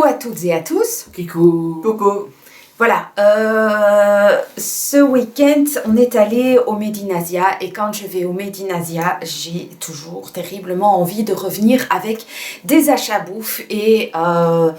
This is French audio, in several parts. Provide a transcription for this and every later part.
Coucou à toutes et à tous. Coucou. Coucou. Voilà, ce week-end, on est allé au Medinasia et quand je vais au Medinasia, j'ai toujours terriblement envie de revenir avec des achats bouffe et voilà.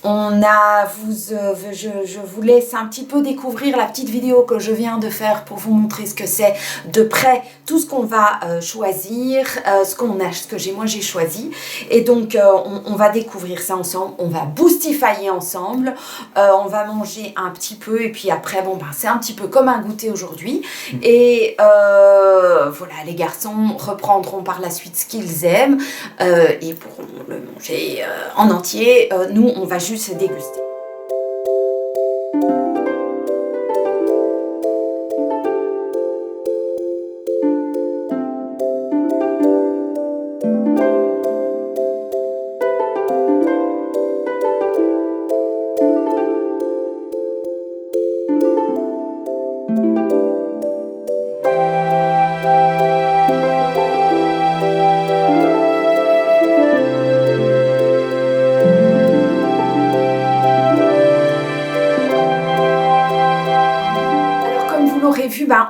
Je vous laisse un petit peu découvrir la petite vidéo que je viens de faire pour vous montrer ce que c'est de près, tout ce qu'on va choisir, ce que moi j'ai choisi. Et donc on va découvrir ça ensemble, on va boostifyer ensemble, on va manger un petit peu et puis après c'est un petit peu comme un goûter aujourd'hui. Et voilà, les garçons reprendront par la suite ce qu'ils aiment et pourront le manger en entier. Nous on va juste déguster.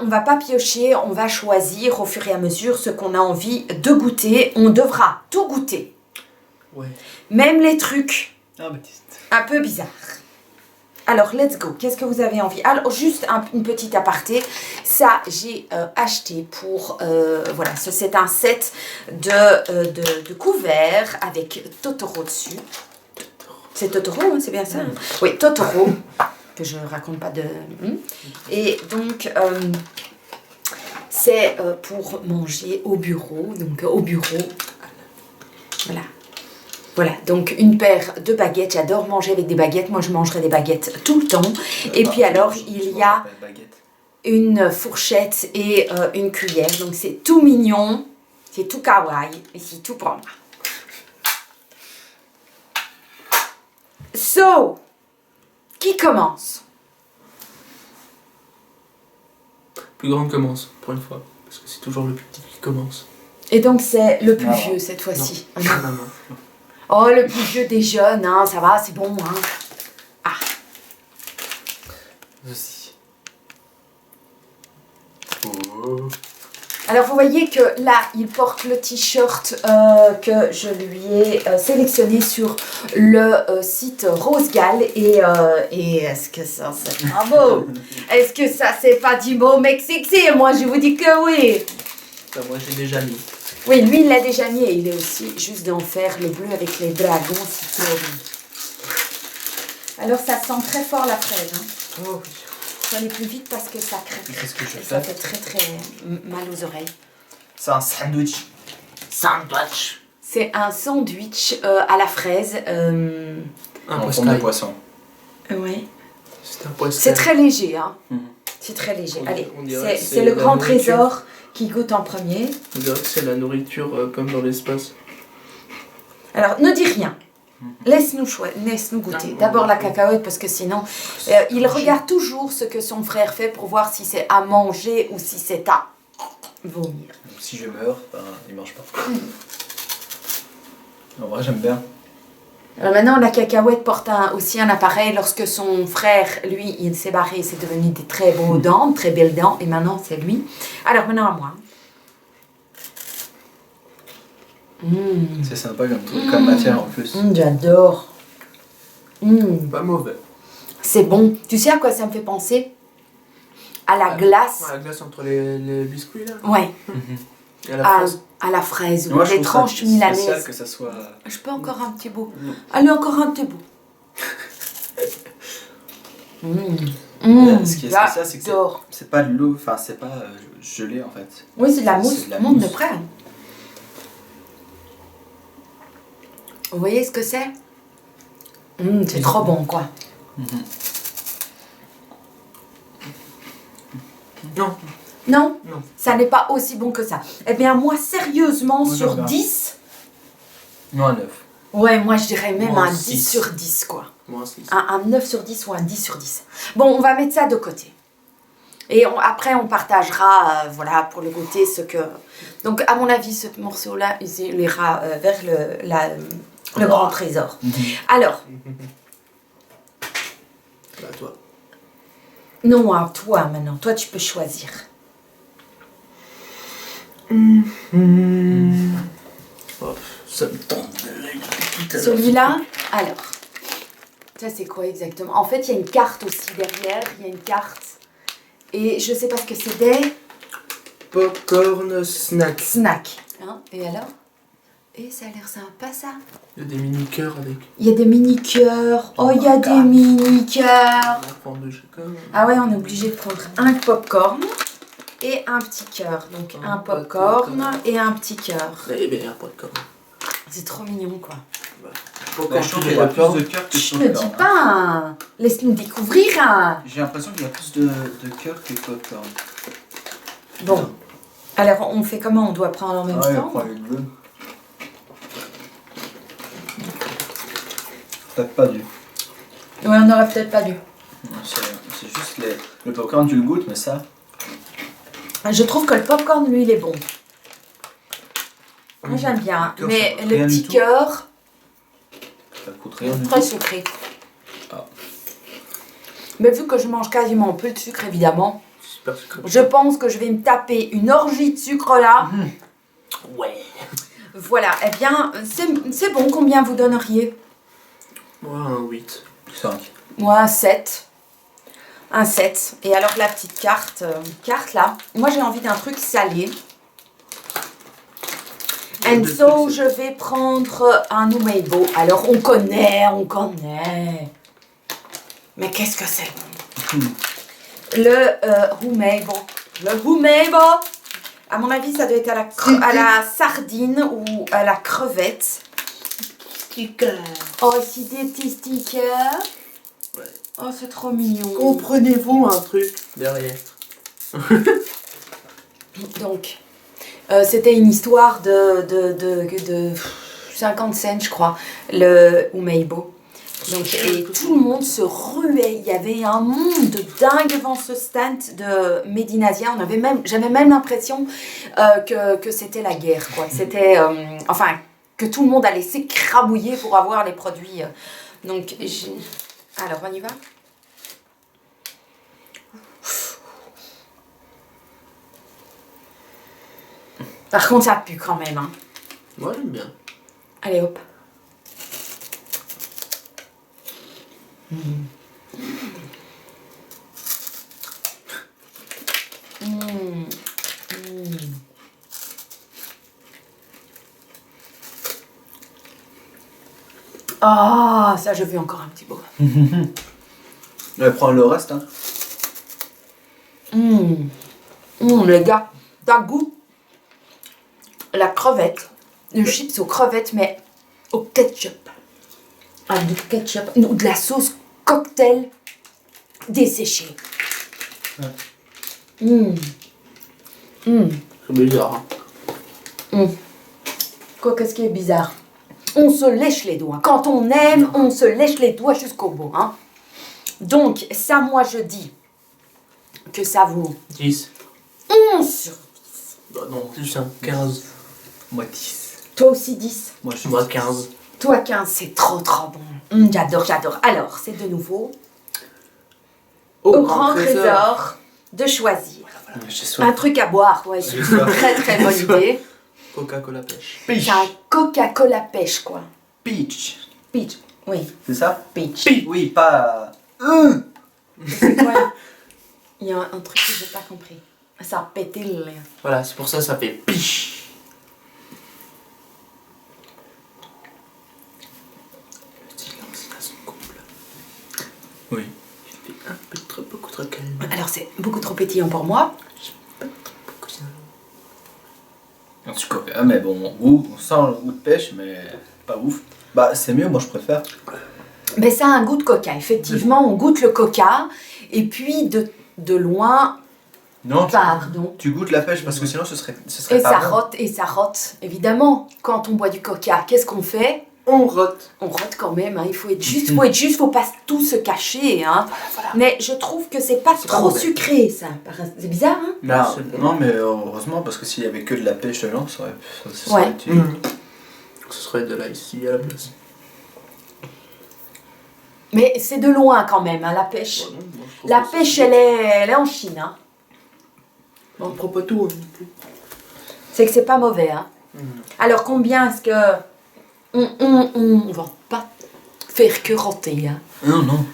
On va pas piocher, on va choisir au fur et à mesure ce qu'on a envie de goûter. On devra tout goûter. Ouais. Même les trucs Baptiste. Un peu bizarres. Alors, let's go. Qu'est-ce que vous avez envie? Alors, juste une petite aparté. Ça, j'ai acheté pour... voilà, c'est un set de couverts avec Totoro dessus. C'est Totoro, hein, c'est bien ça? Oui, Totoro. Que je raconte pas de... Et donc, c'est pour manger au bureau. Donc, au bureau, voilà. Voilà, donc une paire de baguettes. J'adore manger avec des baguettes. Moi, je mangerai des baguettes tout le temps. Et puis alors, il y a une fourchette et une cuillère. Donc, c'est tout mignon. C'est tout kawaii. Et c'est tout pour moi. So... Qui commence? Plus grande commence, pour une fois. Parce que c'est toujours le plus petit qui commence. Et donc c'est le plus vieux cette fois-ci. Non. Oh, le plus vieux des jeunes, hein, ça va, c'est bon. Hein. Ah. Aussi. Oh. Alors vous voyez que là, il porte le t-shirt que je lui ai sélectionné sur le site Rosegal. Et est-ce que ça c'est pas beau? Est-ce que ça c'est pas du beau Mexique? Moi je vous dis que oui. Ça, moi j'ai déjà mis. Oui, lui il l'a déjà mis et il est aussi juste d'en faire le bleu avec les dragons. C'est trop bon. Alors ça sent très fort la fraise. Hein. Oh oui. Il faut aller plus vite parce que ça craque. Qu'est-ce que je fais? Ça fait très mal aux oreilles. C'est un sandwich. Sandwich. C'est un sandwich à la fraise. Un forme de poisson. Oui. C'est un poisson. C'est très léger, hein. C'est très léger. Allez, c'est le grand trésor qui goûte en premier. On dirait que c'est la nourriture comme dans l'espace. Alors, ne dis rien. Laisse-nous goûter. D'abord la cacahuète parce que sinon, il regarde toujours ce que son frère fait pour voir si c'est à manger ou si c'est à vomir. Si je meurs, il mange pas. En vrai, j'aime bien. Alors maintenant, la cacahuète porte aussi un appareil. Lorsque son frère, lui, il s'est barré, c'est devenu des très beaux dents, très belles dents, et maintenant c'est lui. Alors maintenant à moi. C'est sympa comme matière en plus. J'adore. Pas mauvais. C'est bon. Tu sais à quoi ça me fait penser? À la glace. La glace entre les biscuits là. Ouais. Et à la fraise. À la fraise. Moi, Ou les tranches milanaises. spécial que ça soit... Je peux encore un petit bout. Allez, encore un petit bout. Ce qui est spécial, c'est que c'est pas de l'eau, enfin c'est pas gelé en fait. Oui, c'est de la mousse. Monte de près. Vous voyez ce que c'est? C'est trop bon, quoi. Non. Non, Non. ça n'est pas aussi bon que ça. Eh bien, moi, sérieusement, Moi, sur j'aime bien. 10... Non, un 9. Ouais, moi, je dirais même Moi, un 10 6. sur 10, quoi. Moi aussi. Un 9 sur 10 ou un 10 sur 10. Bon, on va mettre ça de côté. Et après, on partagera, voilà, pour le goûter, ce que... Donc, à mon avis, ce morceau-là, il ira vers Le grand trésor. Alors. Bah, toi. Non, à toi maintenant. Toi, tu peux choisir. Oh, ça me tente de l'œil. Celui-là, alors. Ça, c'est quoi exactement? En fait, il y a une carte aussi derrière. Il y a une carte. Et je sais pas ce que c'est des... Popcorn snack. Snack. Hein? Et alors? Et ça a l'air sympa, ça. Il y a des mini-cœurs avec. Il y a des mini-cœurs. Oh, il y a des mini-cœurs. On va prendre deux chacun. Ah ouais, on est obligé de prendre un popcorn et un petit cœur. Donc un popcorn et un petit cœur. Eh bien, popcorn. C'est trop mignon, quoi. Je trouve qu'il y a plus de cœur que de Je ne dis popcorn. pas, hein. Laisse-nous découvrir. Hein. J'ai l'impression qu'il y a plus de cœur que de popcorn. Bon, alors on fait comment? On doit prendre en même temps? Prends les deux. Peut-être pas dû. Ouais, on n'aurait peut-être pas dû. C'est juste le popcorn, tu le goûtes, mais ça... Je trouve que le popcorn, lui, il est bon. Moi, j'aime bien. Le cœur, Mais ça coûte le rien petit du tout. cœur, Ça coûte rien du très tout. sucré. Ah. Mais vu que je mange quasiment peu de sucre, évidemment, Super sucré. je pense que je vais me taper une orgie de sucre là. Ouais. Voilà, eh bien, c'est bon. Combien vous donneriez? Moi, un 8. 5. Moi, un 7. Un 7. Et alors, la petite carte, là. Moi, j'ai envie d'un truc salé. And so, je vais prendre un Umeibo. Alors, on connaît. Mais qu'est-ce que c'est bon. Le Umeibo. Le Umeibo, à mon avis, ça doit être à la sardine ou à la crevette. Sticker. Oh, ici des petits stickers. Ouais. Oh, c'est trop mignon. Comprenez-vous un truc derrière? Donc, c'était une histoire de 50 cents, je crois, le Umeibo. Donc, et tout le monde se ruait. Il y avait un monde de dingue devant ce stand de Made in Asia. J'avais même l'impression que c'était la guerre, quoi. C'était, enfin, que tout le monde allait s'écrabouiller pour avoir les produits. Donc, alors, on y va? Par contre, ça pue quand même, hein. Moi, j'aime bien. Allez, hop. Ah, ça, je veux encore un petit bout. Ouais, prends le reste, hein. Les gars, ça goûte la crevette, le chips aux crevettes, mais au ketchup. Avec du ketchup, ou de la sauce cocktail desséchée. C'est bizarre. Hein. Quoi, qu'est-ce qui est bizarre? On se lèche les doigts. Quand on aime, on se lèche les doigts jusqu'au bout. Hein. Donc, ça, moi, je dis que ça vaut 10. 11 sur... Bah non, plus un 15. Moi 10. Toi aussi 10. Moi 15. Toi 15, c'est trop bon. J'adore. Alors, c'est de nouveau au grand trésor de choisir. J'ai soif. Un truc à boire, ouais, c'est une très bonne idée. Coca-Cola pêche. C'est un Coca-Cola pêche, quoi. Peach. Peach, oui, C'est ça? peach. Oui, pas... C'est quoi? Il y a un truc que j'ai pas compris. Ça pétille. Voilà, c'est pour ça ça fait piche. Le silence à son comble. Oui. J'étais un peu trop, beaucoup trop calme. Alors, c'est beaucoup trop pétillant pour moi. Beaucoup ça. En tout cas, mais bon, goût, on sent le goût de pêche, mais pas ouf. Bah, c'est mieux, moi je préfère. Mais ça a un goût de coca, effectivement. On goûte le coca. Et puis, de loin, Non, pardon. tu goûtes la pêche parce que sinon ce serait Et pas ça bon. rote, évidemment. Quand on boit du coca, qu'est-ce qu'on fait? On rote. On rote quand même, hein. Il faut être juste, faut pas tout se cacher, hein. Voilà. Mais je trouve que c'est pas C'est trop pas mauvais. sucré, ça. C'est bizarre, hein. Non, C'est bon. non, mais heureusement, parce que s'il y avait que de la pêche dedans, ça Ouais. été... Ce serait de l'ici à la place. Mais c'est de loin quand même, hein, la pêche. Ouais, non, moi, je trouve La que pêche, c'est- elle est en Chine. Hein. On prend pas tout. Hein. C'est que c'est pas mauvais. Hein. Mm. Alors combien est-ce que... On va pas faire que roter. Hein. Non.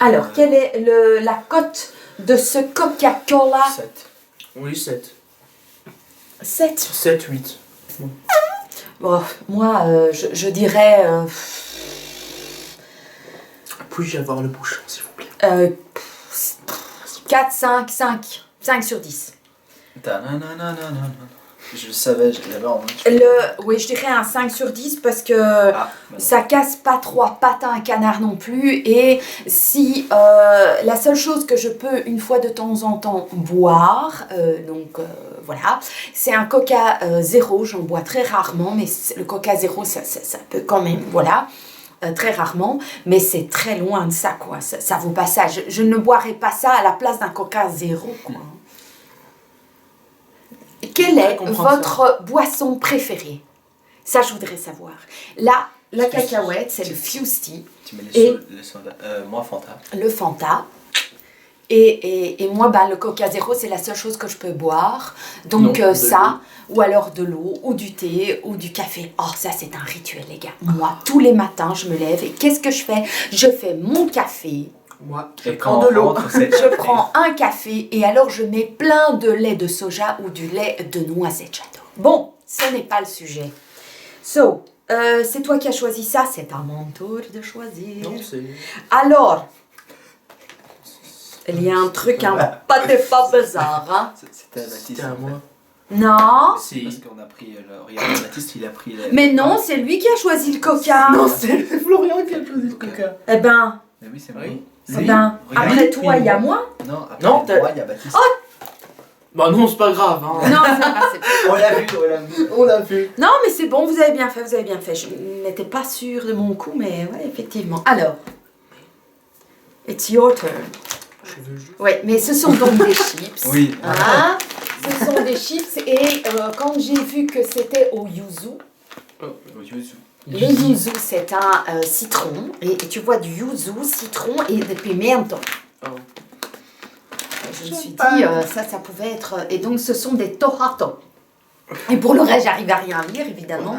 Alors quelle est la cote de ce Coca-Cola? 7. Oui, 7. 7. 7, 8. Bon, moi, je dirais... Puis-je avoir le bouchon, s'il vous plaît? 4, 5. 5 sur 10. Je le savais, je l'avais en main. Oui, je dirais un 5 sur 10 parce que Ah, ça casse pas 3 pattes à un canard non plus. Et si la seule chose que je peux une fois de temps en temps boire, voilà, c'est un Coca zéro. J'en bois très rarement, mais le Coca zéro, ça peut quand même, voilà. Très rarement, mais c'est très loin de ça, quoi. Ça vaut pas ça. Je ne boirais pas ça à la place d'un Coca zéro, quoi. Quelle est votre boisson préférée? Ça, je voudrais savoir. Là, la cacahuète, c'est le Fusty. Tu mets Et- les sodas. Moi, Fanta. Le Fanta. Et moi, bah, le Coca zéro, c'est la seule chose que je peux boire. Donc Non, de ça, ou alors de l'eau, ou du thé, ou du café. Oh, ça, c'est un rituel, les gars. Moi, tous les matins, je me lève et qu'est-ce que je fais? Je fais mon café. Moi, Et prends de l'eau. Je prends un café et alors je mets plein de lait de soja ou du lait de noisette. J'adore. Bon, ce n'est pas le sujet. So, c'est toi qui as choisi ça, c'est à mon tour de choisir. Non, c'est. Alors, il y a un truc un pas bizarre, hein? C'était à Baptiste. C'était à moi. Non. C'est parce qu'on a pris regarde, Baptiste, il a pris les... Mais non, c'est lui qui a choisi le coca. Non, c'est Florian qui a choisi le coca. Eh ben, Mais oui, c'est moi. Oui. Regarde. après toi, il y a moi. Non, après Non, moi, il y a Baptiste. Bah non, c'est pas grave. Hein. Non, c'est pas, c'est pas. On l'a vu. On l'a vu. Non, mais c'est bon, vous avez bien fait, vous avez bien fait. Je n'étais pas sûre de mon coup, mais ouais, effectivement. Alors, it's your turn. Je veux juste. Oui, mais ce sont donc des chips. Oui. Hein? Ce sont des chips et quand j'ai vu que c'était au yuzu, le yuzu c'est un citron et tu vois du yuzu, citron et de pimento. Oh. Je me suis dit ça pouvait être... Et donc ce sont des toratos. Et pour le reste, j'arrive à rien lire évidemment.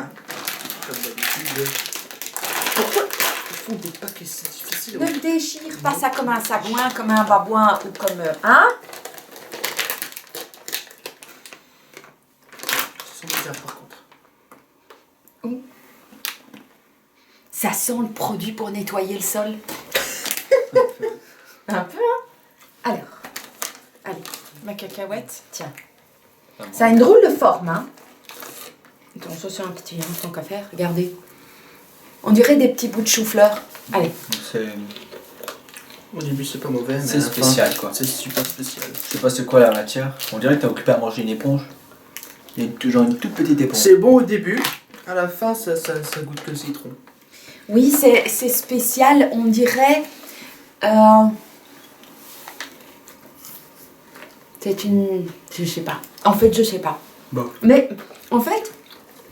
Comme d'habitude. Pourquoi ils font des paquets si difficiles? Ne déchire pas ça comme un sagouin, comme un babouin ou comme... Hein? Ce sont bizarres par contre. Ça sent le produit pour nettoyer le sol. Un peu, hein? Alors, allez, ma cacahuète, tiens. Ça a une drôle de forme, hein? Attends, ça c'est un petit, hein, tant qu'à faire, regardez. On dirait des petits bouts de chou-fleur. Allez. C'est Au début, c'est pas mauvais, mais. C'est à la fin, spécial, quoi. C'est super spécial. Je sais pas c'est quoi la matière. On dirait que t'as occupé à manger une éponge. Il y a genre une toute petite éponge. C'est bon au début, à la fin, ça goûte que le citron. Oui, c'est spécial, on dirait... c'est une... Je sais pas. En fait, je sais pas. Bon. Mais, en fait,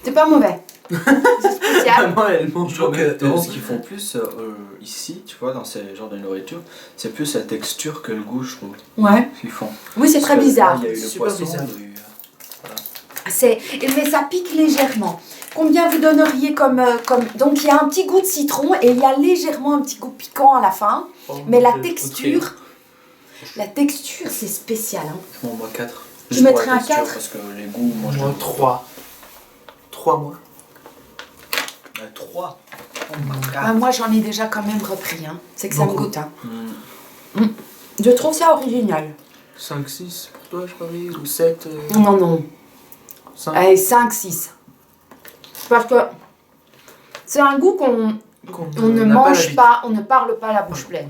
c'est pas mauvais. C'est spécial. Maman, elle mange Je trouve en que même temps. ce qu'ils font plus ici, tu vois, dans ces genres de nourriture, c'est plus la texture que le goût, je trouve. Ouais. Ce qu'ils font. Oui, c'est très Parce que bizarre. là, il y a eu C'est le super poisson, bizarre. il y a eu, Mais ça pique légèrement. Combien vous donneriez comme... Donc, il y a un petit goût de citron et il y a légèrement un petit goût piquant à la fin. Oh, Mais la je- texture... La texture, c'est spécial. Hein. Bon, moi 4. Je mettrais un 4. Parce que les goûts, moi je Moi, 3. 3 mois. 3. Oh Ah, moi, j'en ai déjà quand même repris. Hein. C'est que ça me Beaucoup. goûte. Hein. Je trouve ça original. 5, 6 pour toi, je parie, ou 7, Non, non. 5. Allez, 5, 6. Parce que c'est un goût qu'on on ne mange pas, on ne parle pas la bouche pleine.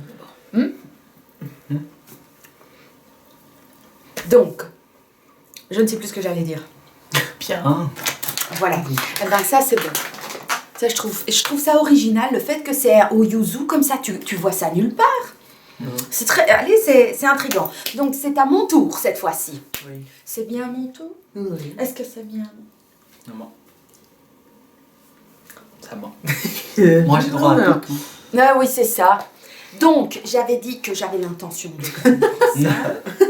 Donc, je ne sais plus ce que j'allais dire. Bien. Hein? Voilà. Eh ben, ça, c'est bon. Ça, je trouve ça original, le fait que c'est au yuzu, comme ça, tu vois ça nulle part. C'est très... Allez, c'est intriguant. Donc, c'est à mon tour, cette fois-ci. Oui. C'est bien mon tour? Oui. Est-ce que c'est bien? Non. Ça ment. Moi j'ai droit à tout. Ah oui, c'est ça. Donc, j'avais dit que j'avais l'intention de prendre ça.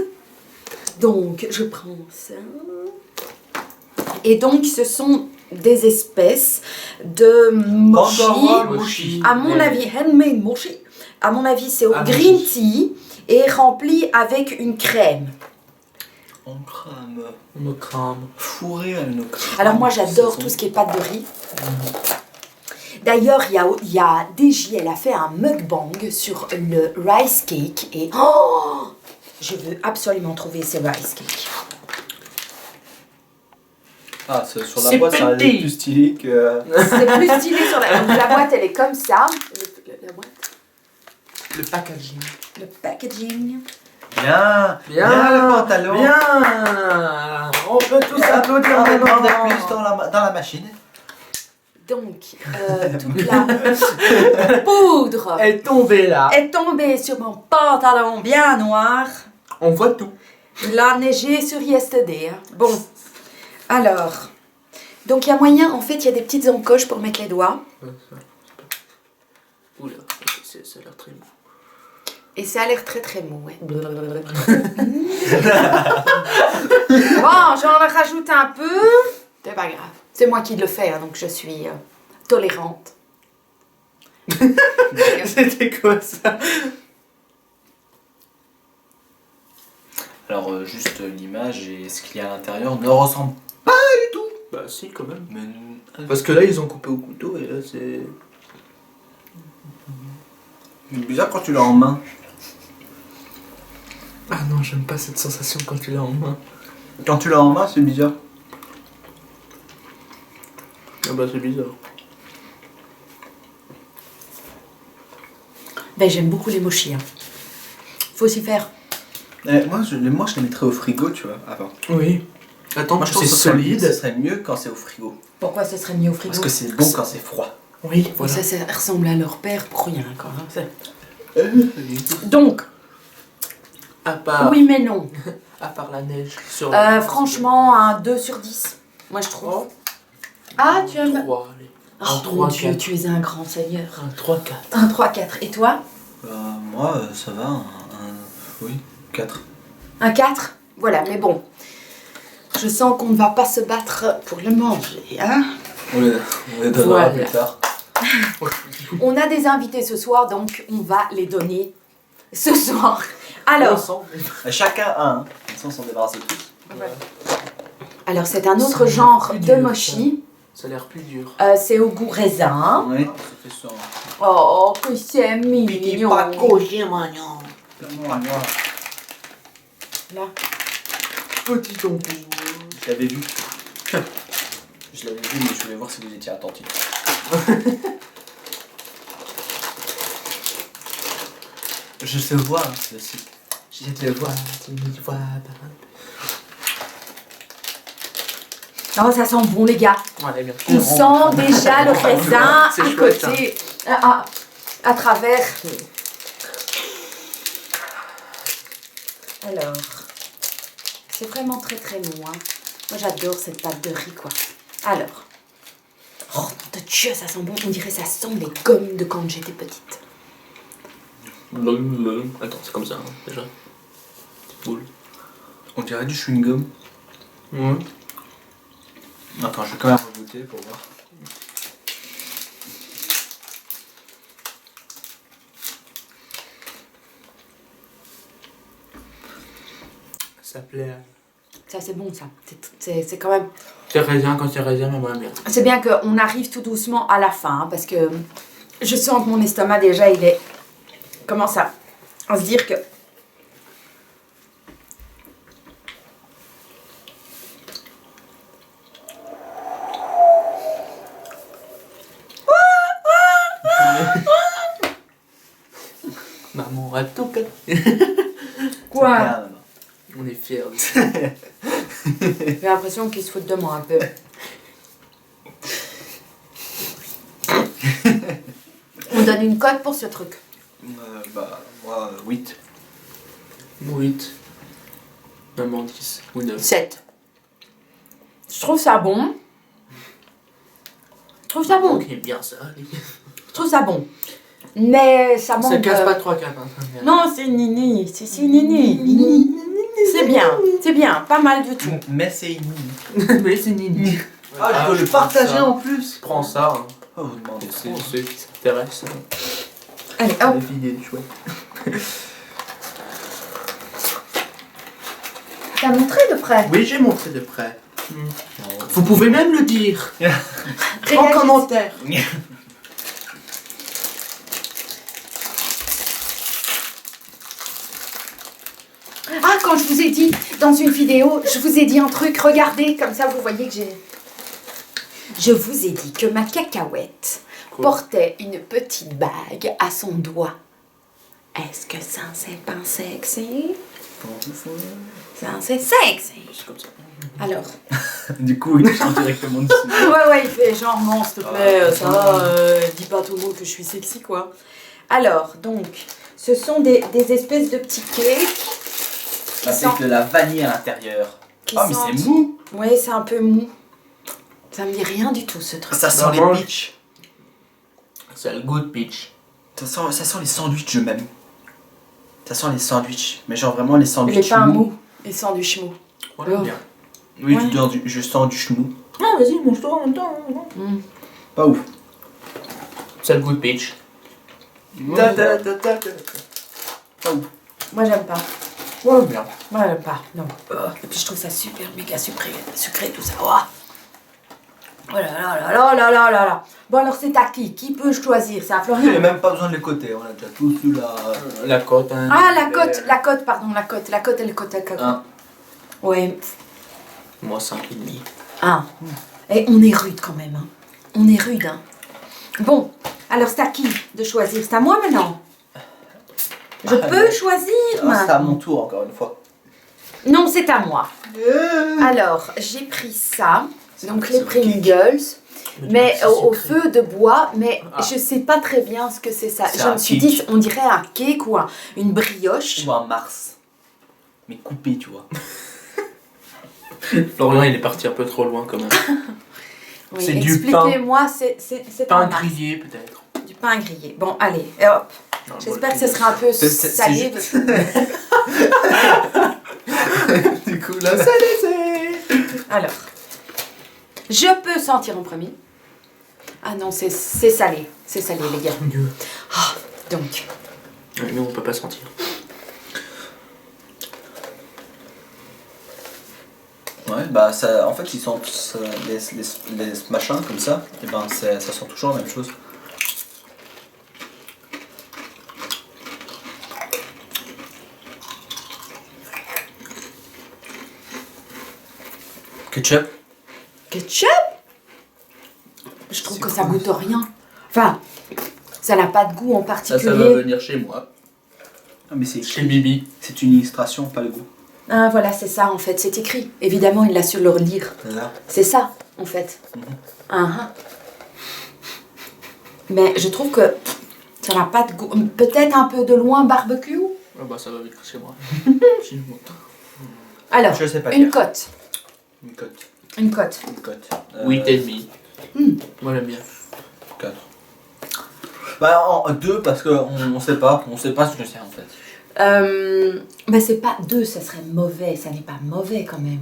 Donc, je prends ça. Et donc, ce sont des espèces de mochi. Mochi. À mon avis, handmade mochi. À mon avis, c'est au Ah, green mochi. tea et rempli avec une crème. On crame. On me crame. Fourré, elle nous crame. Alors moi, j'adore tout ce qui est pâte de riz. D'ailleurs, il y a DJ, elle a fait un mukbang sur le rice cake et je veux absolument trouver ces rice cakes. Ah, sur la C'est boîte, ça a l'air petit. plus stylé que. C'est plus stylé sur la boîte, elle est comme ça. La boîte, Le packaging. le packaging. Bien. Bien, le pantalon. Bien. On peut tous applaudir On va maintenant. demander plus dans la machine. Donc, toute la poudre Elle est tombée là. est tombée sur mon pantalon bien noir. On voit tout. Il a neigé sur Yesterday. Hein. Bon, alors. Donc, il y a moyen, en fait, il y a des petites encoches pour mettre les doigts. Oula, ça a l'air très beau. Et ça a l'air très très mou, ouais. Bon, j'en rajoute un peu. C'est pas grave. C'est moi qui le fais, hein, donc je suis tolérante. C'était quoi ça? Alors, juste l'image et ce qu'il y a à l'intérieur ne ressemble Bah si quand même. mais. Parce que là ils ont coupé au couteau et là c'est... C'est bizarre quand tu l'as en main. Ah non, j'aime pas cette sensation quand tu l'as en main. Quand tu l'as en main, c'est bizarre. Ah bah c'est bizarre. Ben, j'aime beaucoup les mochis. Hein. Faut s'y faire. Moi, je les mettrais au frigo, tu vois, avant. Oui. Attends, Moi, je trouve c'est que ce solide. serait mieux quand c'est au frigo. Pourquoi ce serait mieux au frigo? Parce que c'est bon quand c'est froid. Oui, Oui, voilà. ça ressemble à leur père pour rien, quoi. Hein. Donc, À part, oui mais non. à part la neige. Sur Franchement, un 2 sur 10. Moi, je trouve. Ah, tu aimes... 3, allez. Oh Un mon 3, Dieu, 4. tu es un grand seigneur. Un 3, 4. Un 3, 4. Et toi? Moi, ça va, oui, 4. Un 4? Voilà, mais bon. Je sens qu'on ne va pas se battre pour le manger, hein? On les donnera Voilà. plus tard. On a des invités ce soir, donc on va les donner ce soir. Alors, Ensemble. Chacun a un. Comme ça, on s'en débarrasse de tous. alors c'est un autre Ça a genre l'air plus de dur, mochi. Ça a l'air plus dur. C'est au goût raisin. Oui, ça fait ça. Oh, que c'est mignon. Là. Petit tampon. Je l'avais vu. Je l'avais vu, mais je voulais voir si vous étiez attentif. Je te vois, hein, ceci. Je te vois, tu me vois. Oh, ça sent bon, les gars. Ouais, bien. On sent déjà le raisin C'est à chouette, côté, à travers. Alors, c'est vraiment très très mou. Hein. Moi, j'adore cette pâte de riz, quoi. Alors, oh, nom de Dieu, ça sent bon. On dirait ça sent les gommes de quand j'étais petite. Attends, c'est comme ça, hein, déjà. Petite boule. On dirait du chewing-gum. Ouais. Attends, je vais quand même goûter pour voir. Ça plaît. Ça, c'est bon, ça. C'est quand même... C'est raisin quand c'est raisin, mais moi, bien. C'est bien qu'on arrive tout doucement à la fin, hein, parce que je sens que mon estomac, déjà, il est... commence à se dire que... Maman a tout fait. Quoi? C'est bien, maman. On est fiers. J'ai l'impression qu'ils se foutent de moi un peu. On donne une cote pour ce truc. Moi, 8. 8. Maman 10 ou 9. 7. Je trouve ça bon. Je trouve ça bon. Ok, bien ça. Allez. Je trouve ça bon. mais ça manque. Ça casse pas 3 4. Hein. Non, c'est Nini, c'est Nini. C'est bien, pas mal du tout. Mais c'est une. Mais c'est Nini. Ah, je peux le partager en plus. Prends ça. Hein. Oh, vous demandez C'est ceux qui s'intéressent. Allez, hop. Les filles des chouettes. T'as montré de près. Oui, j'ai montré de près. Vous pouvez même le dire. En Réagissez. commentaire. Ah, quand je vous ai dit dans une vidéo, je vous ai dit un truc, regardez, comme ça vous voyez que j'ai... Je vous ai dit que ma cacahuète portait une petite bague à son doigt. Est-ce que ça c'est pas sexy? Ça c'est sexy. C'est comme ça. Alors, Du coup, il chante directement dessus. ouais, il fait genre non, s'il te plaît, dis pas à tout le monde que je suis sexy, quoi. Alors, donc, ce sont des espèces de petits cakes Avec de la vanille à l'intérieur. qui Ah, mais sentent- c'est mou. Ouais, c'est un peu mou. Ça me dit rien du tout, ce truc. Ça sent Non, les mange. peach. C'est le goût de peach. Ça sent les sandwichs même. Ça sent les sandwichs. Mais genre vraiment les sandwichs Les pains mous, les sandwichs mous. On l'aime Oh. bien. Oui, Ouais. je sens du chemou. Ah, vas-y, mange-toi en même temps. Mm. Pas ouf. C'est le goût de peach. Pas ouf. Moi, j'aime pas. Ouais, bien. Moi, j'aime pas. Non. Et puis, je trouve ça super méga sucré tout ça. Oh. Oh là là là là là là là là. Bon, alors, c'est à qui? Qui peut choisir? C'est à Il n'y a Florian? même pas besoin de les côtés. On a déjà tous eu la. La côte. Hein. Ah, la côte, pardon, la côte et le côte. Un. Ouais. Moi, 5,5. Ah. Et on est rude quand même. Hein. On est rude. Hein. Bon, alors c'est à qui de choisir? C'est à moi maintenant? Je Ah, peux non. choisir C'est à maintenant? mon tour encore une fois. Non, c'est à moi. Alors, j'ai pris ça. Donc les Pringles. Mais au feu de bois, mais Ah. je sais pas très bien ce que c'est ça. C'est Je un me suis cake. dit, on dirait un cake ou une brioche. Ou un Mars. Mais coupé, tu vois. Florian, il est parti un peu trop loin quand même. Oui, C'est du pain. expliquez-moi, c'est Pain un Mars. grillé, peut-être. Du pain grillé. Bon, allez, et hop. Non, J'espère que ce bon, sera un peu C'est salé. juste- parce que- Du coup, là, ça Alors, je peux sentir en premier. Ah non, c'est salé. C'est salé, les gars. mieux. Donc, Ouais, nous, on peut pas sentir. Ouais, bah ça, en fait ils sentent les machins comme ça, et ben ça sent toujours la même chose. Ketchup. ketchup? Je trouve C'est que ça cool. goûte rien. Enfin, ça n'a pas de goût en Ça va particulier. venir chez moi. Ah mais c'est Chez Bibi. c'est une illustration, pas le goût. Ah voilà, c'est ça en fait, c'est écrit. Évidemment, il l'a su le relire. Là. C'est ça en fait. Mhm. Ah, ah. Mais je trouve que ça n'a pas de goût. Peut-être un peu de loin barbecue. Ah bah, ça va venir chez moi. Chez moi. Alors, Je sais pas une dire. cote. Une cote. Une cote. Une cote. 8,5. Hmm. Moi, j'aime bien. 4. Bah en 2 parce qu'on sait pas ce que c'est en fait. Bah c'est pas deux, ça serait mauvais. Ça n'est pas mauvais quand même.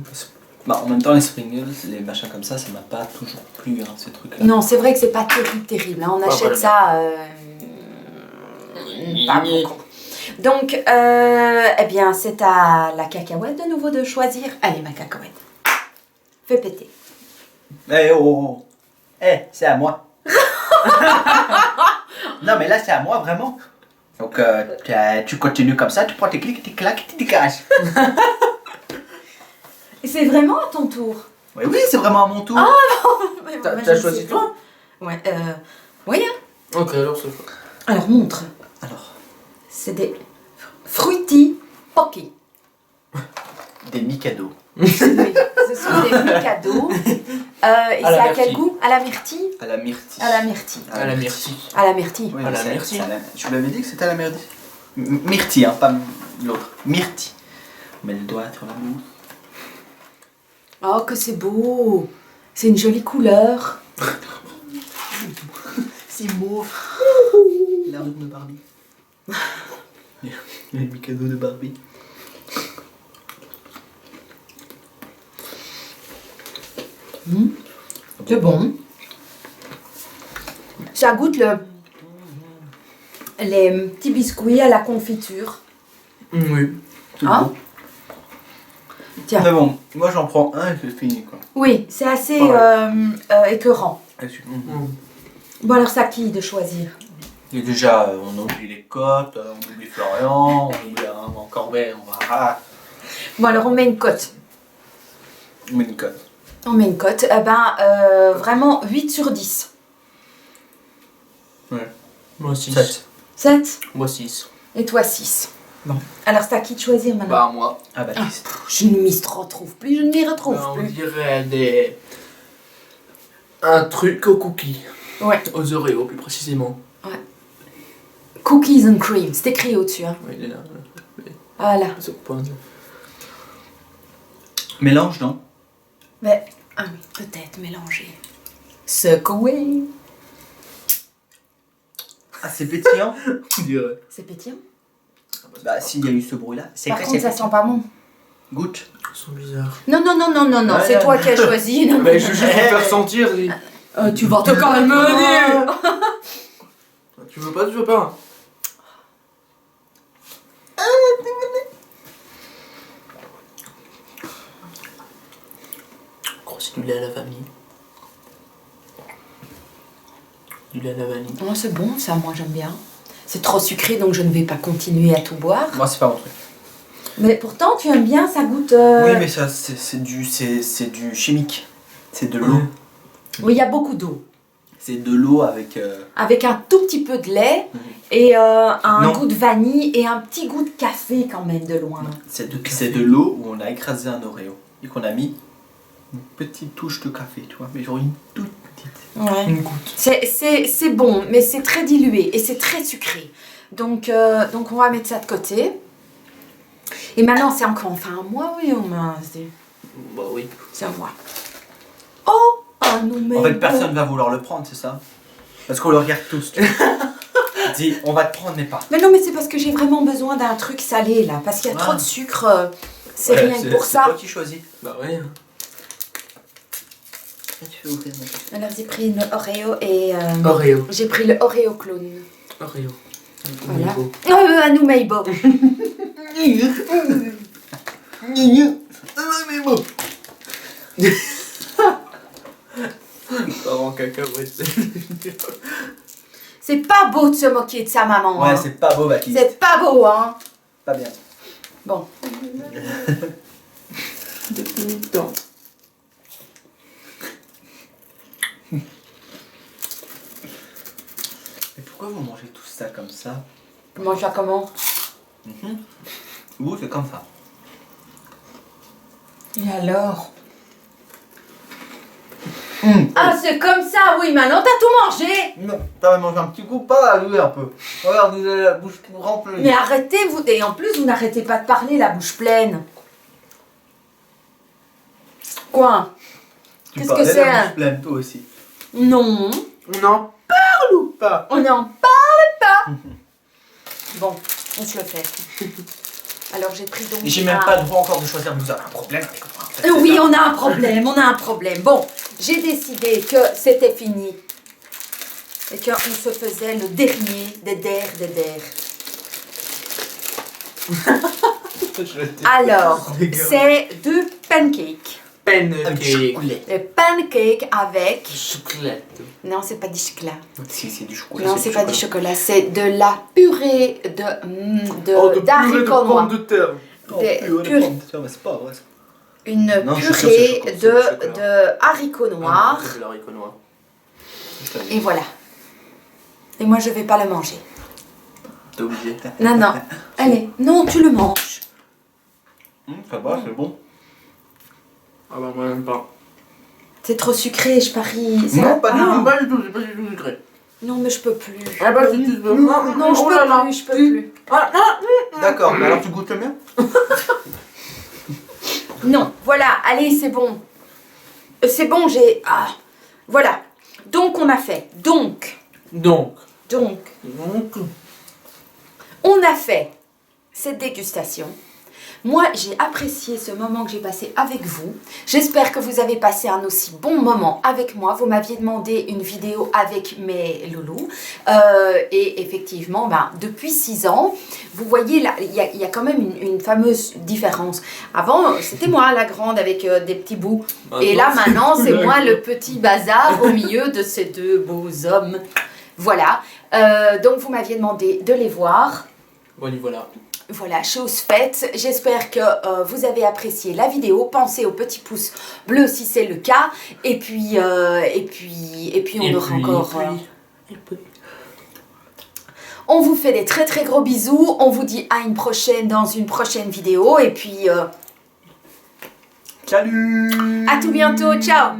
Bah en même temps les Pringles, les machins comme ça m'a pas toujours plu hein, ces trucs là. Non, c'est vrai que c'est pas terrible, terrible. Hein. On achète voilà. ça pas beaucoup. Donc, eh bien, c'est à la cacahuète de nouveau de choisir. Allez, ma cacahuète. Fais péter. Eh oh, eh c'est à moi. Non mais là c'est à moi vraiment. Donc tu continues comme ça, tu prends tes clics, tes claques, tu dégages. Et c'est vraiment à ton tour. Oui oui c'est vraiment à mon tour. T'as Moi, je ne choisi sais toi? pas. Ouais, oui. Hein. Ok, alors c'est quoi? Alors, montre. Alors, C'est des Fruity Pocky. des Mikado. Oui, ce sont des cadeaux. Et c'est à quel myrtille. goût? À la myrtille? À la myrtille. À la myrtille. À la myrtille. À la myrtille. Oui, À mais la c'est- myrtille. c'est à la- Je vous l'avais dit que c'était à la myrtille. Myrtille hein, pas l'autre. Myrtille. On met le doigt sur la mousse. Oh, que c'est beau! C'est une jolie couleur. C'est mauve. La route de Barbie. Les cadeaux de Barbie. C'est bon. Ça goûte les petits biscuits à la confiture. Oui. Tout Hein? bon. Tiens. Mais bon, moi j'en prends un et c'est fini quoi. Oui, c'est assez écœurant. Bon alors c'est à qui de choisir? Et déjà, on oublie les côtes, on oublie Florian, on oublie encore Ben, on va. Ah, Bon alors on met une cote. on met une cote. On met une cote. Vraiment 8 sur 10. Ouais. Moi 6. 7. 7. Moi 6. Et toi 6. Non. Alors c'est à qui de choisir maintenant? Bah moi. Ah Baptiste. Je ne m'y retrouve plus, je ne m'y retrouve On plus. dirait un truc aux cookies. Ouais. Aux Oreos plus précisément. Cookies and cream, c'est écrit au-dessus. Hein. Oui, il est là. Voilà. C'est au point. Mélange, non? Mais, ah oui, peut-être mélanger. Secouer. Ah, c'est pétillant? On dirait. C'est pétillant. Bah, s'il y a eu ce bruit-là, c'est Par que contre, c'est ça sent pas bon. Goûte. Ils sont bizarres. Non, Ouais, c'est ouais. toi qui as choisi. Non. Mais je veux juste vous faire sentir. Tu vas te calmer. Tu veux pas, tu veux pas. Gros, c'est du lait à la vanille. Du lait à la vanille. Oh, c'est bon, ça, moi j'aime bien. C'est trop sucré, donc je ne vais pas continuer à tout boire. Moi, c'est pas mon truc. Mais pourtant, tu aimes bien, ça goûte... Oui, mais ça, c'est du chimique. C'est de l'eau. Oui, il y a beaucoup d'eau. C'est de l'eau avec. Avec un tout petit peu de lait Mhm. et un Non. goût de vanille et un petit goût de café quand même de loin. C'est de l'eau où on a écrasé un Oreo et qu'on a mis une petite touche de café, tu vois, mais genre une toute petite. Ouais. Une goutte. C'est bon, mais c'est très dilué et c'est très sucré. Donc on va mettre ça de côté. Et maintenant, c'est encore enfin un mois, oui, Bah oui. Ah, c'est un mois. Oh, un numéro. En fait, personne va vouloir le prendre, c'est ça? Parce qu'on le regarde tous. Tu vois. Il dit, on va te prendre, mais pas. Mais non, mais c'est parce que j'ai vraiment besoin d'un truc salé là, parce qu'il y a trop de sucre. C'est Ouais, rien que pour C'est ça. toi qui choisis. Bah ouais. Tu fais ouvrir mon Alors j'ai pris une Oreo et Oreo. j'ai pris le Oreo clone. Oreo. Voilà. Oreo. Oh, un Numeibo. Parents cacahuètes. C'est pas beau de se moquer de sa maman. Ouais, hein. c'est pas beau, Baptiste. C'est pas beau, hein. pas bien. Bon. Depuis le temps. Mais pourquoi vous mangez tout ça comme ça? Tu manges ça comment? Vous, c'est comme ça. Et alors? Ah, c'est comme ça, oui, maintenant t'as tout mangé. Non, t'as mangé un petit coup, pas là, lui, un peu. Regarde, vous avez la bouche remplie. Mais arrêtez, vous. Et en plus, vous n'arrêtez pas de parler, la bouche pleine. Quoi? Tu Qu'est-ce que parlais c'est, la hein? bouche pleine, toi aussi. Non, On en parle ou pas? on n'en parle pas. Bon, on se le fait. Alors j'ai pris donc. J'ai même pas le droit encore de choisir, vous avez un problème avec moi. En fait, Oui, c'est ça. on a un problème, on a un problème. Bon, j'ai décidé que c'était fini. Et qu'on se faisait le dernier des der. Alors, c'est du pancake. Avec du Pancake. chocolat. Le pancake avec... Chocolat. Non, c'est pas du chocolat. Si, c'est du chocolat. Non, c'est pas du chocolat. C'est de la purée de Oh, de d'haricots noirs. de terre. Oh, Des purée de purées. pommes de terre, mais c'est pas vrai. Une Non, je suis sûr, purée c'est du chocolat, c'est du de haricots noirs. C'est de l'haricot noir. Et voilà. Et moi, je vais pas le manger. T'es obligé. Non, non. Allez, non, tu le manges. Ça va, c'est bon. Ah bah moi même pas. C'est trop sucré, je parie. Ça Non, va pas du pas. tout. Pas du tout, c'est pas du tout sucré. Non, mais je peux plus. Ah bah si tu veux. Non, je Oh là là. peux plus, je peux plus. Ah, ah, D'accord, mais alors tu goûtes le mien? Non, voilà, allez, c'est bon. C'est bon, j'ai... Ah, voilà. Donc, on a fait. Donc, Donc, Donc, Donc, on a fait cette dégustation. Moi, j'ai apprécié ce moment que j'ai passé avec vous. J'espère que vous avez passé un aussi bon moment avec moi. Vous m'aviez demandé une vidéo avec mes loulous. Et effectivement, depuis 6 ans, vous voyez, là, il y a quand même une fameuse différence. Avant, c'était moi la grande avec des petits bouts. Et là, maintenant, c'est moi le petit bazar au milieu de ces deux beaux hommes. Voilà. Donc, vous m'aviez demandé de les voir. bon, voilà. Voilà, chose faite. J'espère que vous avez apprécié la vidéo. Pensez au petit pouce bleu si c'est le cas. Et puis on aura encore... On vous fait des très très gros bisous. On vous dit à une prochaine dans une prochaine vidéo. Et puis... Salut! à tout bientôt. Ciao!